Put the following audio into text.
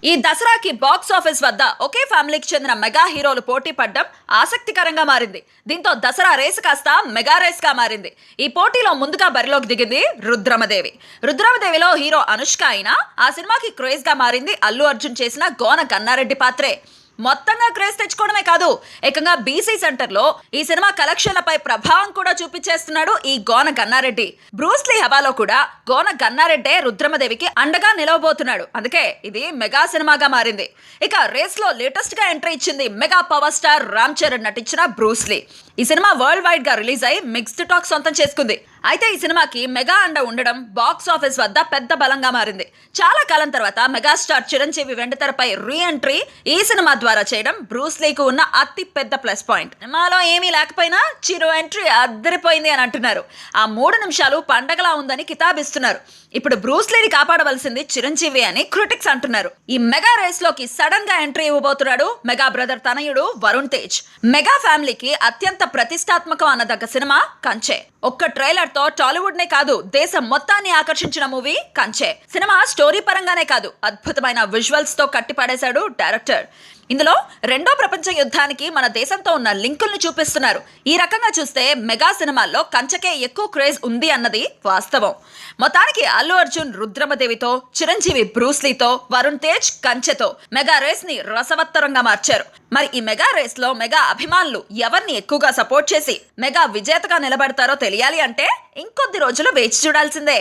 ఈ దసరాకి box office వద్ద ఒకే ఫ్యామిలీకి చెందిన మెగా హీరోలు పోటీ పడడం ఆసక్తికరంగా మారింది. దీంతో దసరా రేసు కాస్త మెగా రేస్ గా మారింది. ఈ పోటీలో ముందుగా బరిలోకి దిగింది రుద్రమదేవి. రుద్రమదేవిలో హీరో అనుష్క అయినా ఆ సినిమాకి క్రేజ్ గా మారింది అల్లు అర్జున్ చేసిన గోన గన్నారెడ్డి పాత్రే. మొత్తంగా క్రేజ్ తెచ్చుకోవడమే కాదు, ఏకంగా బీసీ సెంటర్ లో ఈ సినిమా కలెక్షన్లపై ప్రభావం కూడా చూపించేస్తున్నాడు ఈ గోన గన్నారెడ్డి. బ్రూస్లీ హవాలో కూడా గోన గన్నారెడ్డే రుద్రమదేవికి అండగా నిలవబోతున్నాడు. అందుకే ఇది మెగా సినిమాగా మారింది. ఇక రేస్ లో లేటెస్ట్ గా ఎంట్రీ ఇచ్చింది mega power star Ram Charan నటించిన బ్రూస్లీ. ఈ సినిమా వరల్డ్ వైడ్ గా రిలీజ్ అయి మిక్స్డ్ టాక్ సొంతం చేసుకుంది. అయితే ఈ సినిమాకి మెగా అండ ఉండడం బాక్స్ ఆఫీస్ వద్ద పెద్ద బలంగా మారింది. చాలా కాలం తర్వాత మెగాస్టార్ చిరంజీవి వెండితెరపై రీ ఎంట్రీ ఈ సినిమా ద్వారా చేయడం బ్రూస్లీకి ఉన్న అతి పెద్ద ప్లస్ పాయింట్. సినిమాలో ఏమీ లేకపోయినా చిరు ఎంట్రీ అద్దరిపోయింది అని అంటున్నారు. ఆ 3 నిమిషాలు పండగలా ఉందని కితాబిస్తున్నారు. ఇప్పుడు బ్రూస్లీని కాపాడవలసింది చిరంజీవి అని క్రిటిక్స్ అంటున్నారు. ఈ మెగా రేస్ లోకి సడన్ గా ఎంట్రీ ఇవ్వబోతున్నాడు మెగా బ్రదర్ తనయుడు వరుణ్ తేజ్. మెగా ఫ్యామిలీకి అత్యంత ప్రతిష్టాత్మకం అన్నదగ్గ సినిమా కంచె. ఒక్క ట్రైలర్ తో టాలీవుడ్ నే కాదు దేశం మొత్తాన్ని ఆకర్షించిన మూవీ కంచె. సినిమా స్టోరీ పరంగానే కాదు, అద్భుతమైన విజువల్స్ తో కట్టిపడేశాడు డైరెక్టర్. ఇందులో 2వ ప్రపంచ యుద్ధానికి మన దేశంతో ఉన్న లింకుల్ని చూపిస్తున్నారు. ఈ రకంగా చూస్తే మెగా సినిమాల్లో కంచెకే ఎక్కువ క్రేజ్ ఉంది అన్నది వాస్తవం. మొత్తానికి అల్లు అర్జున్ రుద్రమదేవితో, చిరంజీవి బ్రూస్లీతో, వరుణ్ తేజ్ కంచెతో మెగా రేస్ ని రసవత్తరంగా మార్చారు. మరి ఈ మెగా రేస్ లో మెగా అభిమానులు ఎవరిని ఎక్కువగా సపోర్ట్ చేసి మెగా విజేతగా నిలబడతారో తెలియాలి అంటే ఇంకొద్ది రోజులు వేచి చూడాల్సిందే.